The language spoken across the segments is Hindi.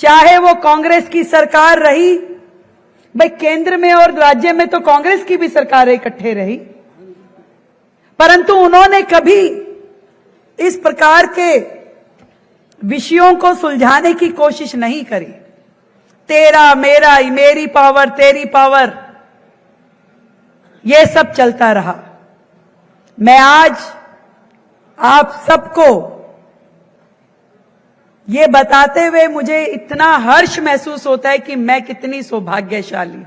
चाहे वो कांग्रेस की सरकार रही, भाई केंद्र में और राज्य में तो कांग्रेस की भी सरकारें इकट्ठे रही, परंतु उन्होंने कभी इस प्रकार के विषयों को सुलझाने की कोशिश नहीं करी। तेरा मेरा, मेरी पावर तेरी पावर, ये सब चलता रहा। मैं आज आप सबको ये बताते हुए मुझे इतना हर्ष महसूस होता है कि मैं कितनी सौभाग्यशाली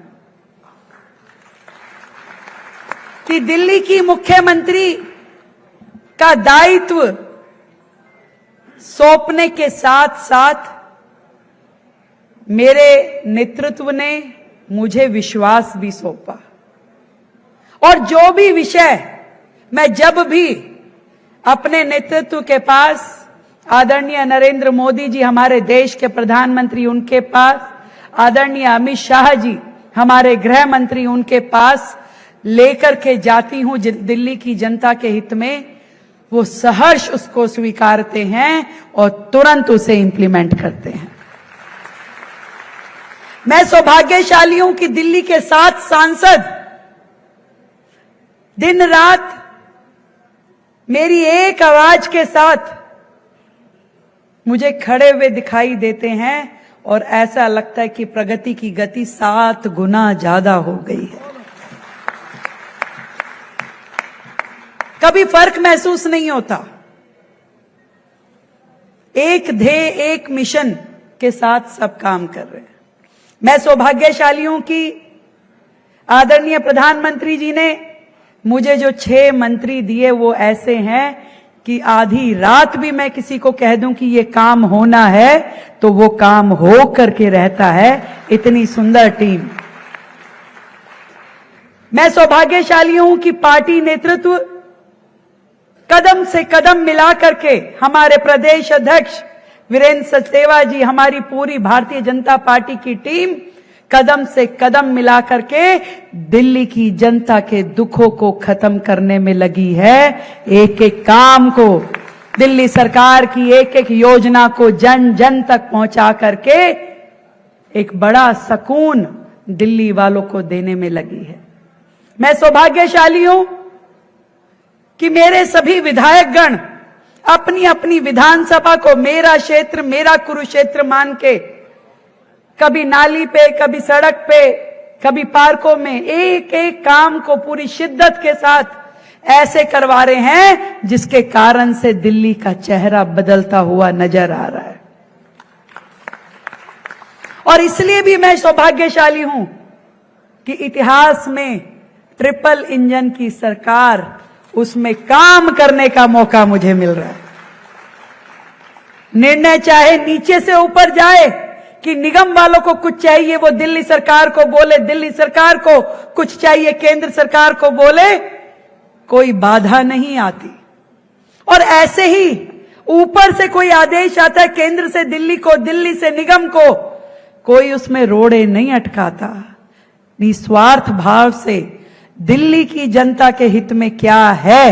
कि दिल्ली की मुख्यमंत्री का दायित्व सौंपने के साथ साथ मेरे नेतृत्व ने मुझे विश्वास भी सौंपा, और जो भी विषय मैं जब भी अपने नेतृत्व के पास, आदरणीय नरेंद्र मोदी जी हमारे देश के प्रधानमंत्री, उनके पास, आदरणीय अमित शाह जी हमारे गृह मंत्री, उनके पास लेकर के जाती हूं दिल्ली की जनता के हित में, वो सहर्ष उसको स्वीकारते हैं और तुरंत उसे इंप्लीमेंट करते हैं। मैं सौभाग्यशाली हूं कि दिल्ली के 7 सांसद दिन रात मेरी एक आवाज के साथ मुझे खड़े हुए दिखाई देते हैं, और ऐसा लगता है कि प्रगति की गति 7 गुना ज्यादा हो गई है। कभी फर्क महसूस नहीं होता। एक ध्येय, एक मिशन के साथ सब काम कर रहे हैं। मैं सौभाग्यशाली हूं कि आदरणीय प्रधानमंत्री जी ने मुझे जो 6 मंत्री दिए वो ऐसे हैं कि आधी रात भी मैं किसी को कह दूं कि ये काम होना है तो वो काम हो करके रहता है। इतनी सुंदर टीम। मैं सौभाग्यशाली हूं कि पार्टी नेतृत्व कदम से कदम मिला करके, हमारे प्रदेश अध्यक्ष वीरेंद्र सचदेवा जी, हमारी पूरी भारतीय जनता पार्टी की टीम कदम से कदम मिला करके दिल्ली की जनता के दुखों को खत्म करने में लगी है। एक एक काम को, दिल्ली सरकार की एक एक योजना को जन जन तक पहुंचा करके एक बड़ा सुकून दिल्ली वालों को देने में लगी है। मैं सौभाग्यशाली हूं कि मेरे सभी विधायकगण अपनी अपनी विधानसभा को मेरा क्षेत्र, मेरा कुरुक्षेत्र मान के कभी नाली पे, कभी सड़क पे, कभी पार्कों में एक एक काम को पूरी शिद्दत के साथ ऐसे करवा रहे हैं जिसके कारण से दिल्ली का चेहरा बदलता हुआ नजर आ रहा है। और इसलिए भी मैं सौभाग्यशाली हूं कि इतिहास में ट्रिपल इंजन की सरकार, उसमें काम करने का मौका मुझे मिल रहा है। निर्णय चाहे नीचे से ऊपर जाए कि निगम वालों को कुछ चाहिए वो दिल्ली सरकार को बोले, दिल्ली सरकार को कुछ चाहिए केंद्र सरकार को बोले, कोई बाधा नहीं आती। और ऐसे ही ऊपर से कोई आदेश आता है केंद्र से दिल्ली को, दिल्ली से निगम को, कोई उसमें रोड़े नहीं अटकाता। निस्वार्थ भाव से दिल्ली की जनता के हित में क्या है,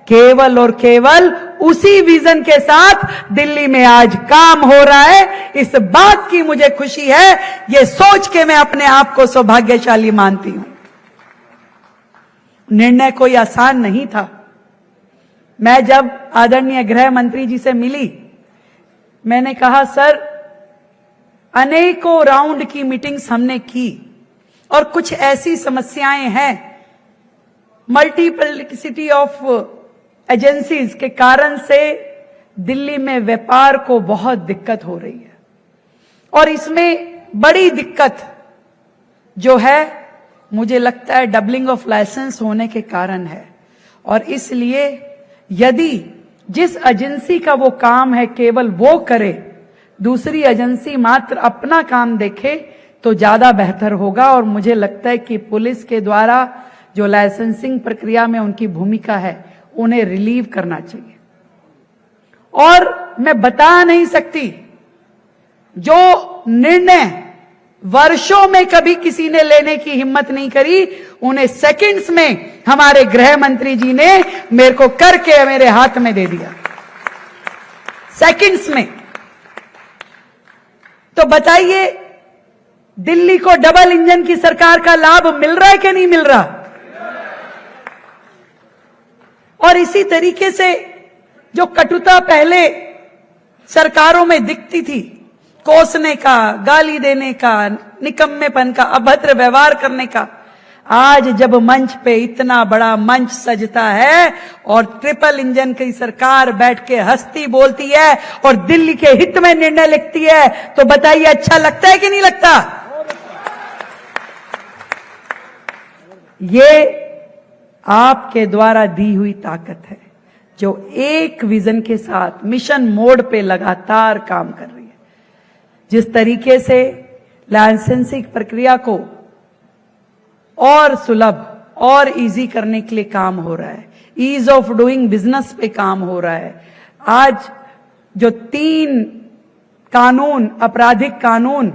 केवल और केवल उसी विजन के साथ दिल्ली में आज काम हो रहा है। इस बात की मुझे खुशी है। ये सोच के मैं अपने आप को सौभाग्यशाली मानती हूं। निर्णय कोई आसान नहीं था। मैं जब आदरणीय गृह मंत्री जी से मिली, मैंने कहा सर, अनेकों राउंड की मीटिंग्स हमने की और कुछ ऐसी समस्याएं हैं, मल्टीप्लिसिटी ऑफ एजेंसीज के कारण से दिल्ली में व्यापार को बहुत दिक्कत हो रही है, और इसमें बड़ी दिक्कत जो है मुझे लगता है डबलिंग ऑफ लाइसेंस होने के कारण है। और इसलिए यदि जिस एजेंसी का वो काम है केवल वो करे, दूसरी एजेंसी मात्र अपना काम देखे तो ज्यादा बेहतर होगा। और मुझे लगता है कि पुलिस के द्वारा जो लाइसेंसिंग प्रक्रिया में उनकी भूमिका है उन्हें रिलीव करना चाहिए। और मैं बता नहीं सकती, जो निर्णय वर्षों में कभी किसी ने लेने की हिम्मत नहीं करी, उन्हें सेकंड्स में हमारे गृह मंत्री जी ने मेरे को करके मेरे हाथ में दे दिया। सेकंड्स में। तो बताइए, दिल्ली को डबल इंजन की सरकार का लाभ मिल रहा है कि नहीं मिल रहा? और इसी तरीके से जो कटुता पहले सरकारों में दिखती थी, कोसने का, गाली देने का, निकम्मेपन का, अभद्र व्यवहार करने का, आज जब मंच पे इतना बड़ा मंच सजता है और ट्रिपल इंजन की सरकार बैठ के हंसती बोलती है और दिल्ली के हित में निर्णय लिखती है, तो बताइए अच्छा लगता है कि नहीं लगता? ये आपके द्वारा दी हुई ताकत है, जो एक विजन के साथ मिशन मोड पे लगातार काम कर रही है। जिस तरीके से लाइसेंसिंग प्रक्रिया को और सुलभ और इजी करने के लिए काम हो रहा है, ईज ऑफ डूइंग बिजनेस पे काम हो रहा है। आज जो 3 कानून, आपराधिक कानून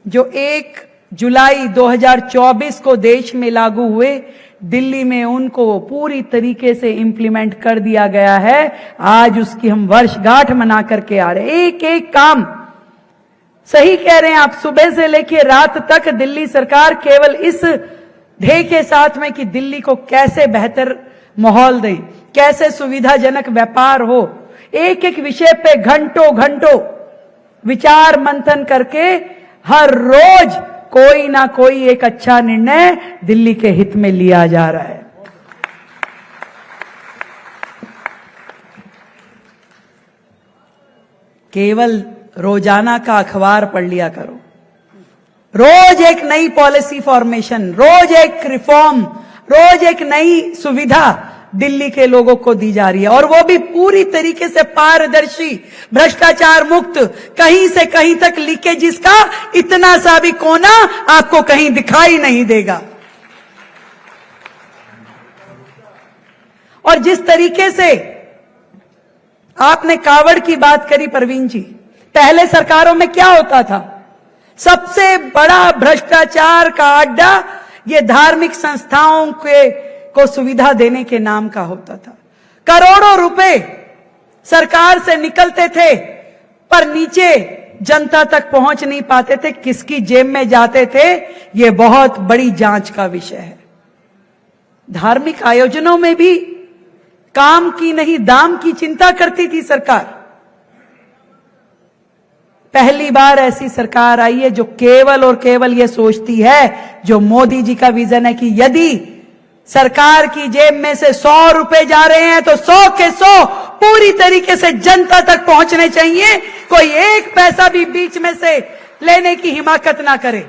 जो 1 जुलाई 2024 को देश में लागू हुए, दिल्ली में उनको पूरी तरीके से इंप्लीमेंट कर दिया गया है। आज उसकी हम वर्षगांठ मना करके आ रहे हैं। एक एक काम, सही कह रहे हैं आप, सुबह से लेकर रात तक दिल्ली सरकार केवल इस ध्येय के साथ में कि दिल्ली को कैसे बेहतर माहौल दे, कैसे सुविधाजनक व्यापार हो, एक एक विषय पे घंटों घंटों विचार मंथन करके हर रोज कोई ना कोई एक अच्छा निर्णय दिल्ली के हित में लिया जा रहा है। केवल रोजाना का अखबार पढ़ लिया करो, रोज एक नई पॉलिसी फॉर्मेशन, रोज एक रिफॉर्म, रोज एक नई सुविधा दिल्ली के लोगों को दी जा रही है, और वो भी पूरी तरीके से पारदर्शी, भ्रष्टाचार मुक्त, कहीं से कहीं तक लीकेजिस का इतना सा भी कोना आपको कहीं दिखाई नहीं देगा। और जिस तरीके से आपने कावड़ की बात करी परवीन जी, पहले सरकारों में क्या होता था? सबसे बड़ा भ्रष्टाचार का अड्डा ये धार्मिक संस्थाओं को सुविधा देने के नाम का होता था। करोड़ों रुपए सरकार से निकलते थे, पर नीचे जनता तक पहुंच नहीं पाते थे, किसकी जेब में जाते थे, ये बहुत बड़ी जांच का विषय है। धार्मिक आयोजनों में भी काम की नहीं दाम की चिंता करती थी सरकार। पहली बार ऐसी सरकार आई है जो केवल और केवल ये सोचती है, जो मोदी जी का विजन है, कि यदि सरकार की जेब में से 100 रुपए जा रहे हैं तो 100 के 100 पूरी तरीके से जनता तक पहुंचने चाहिए, कोई एक पैसा भी बीच में से लेने की हिमाकत ना करे।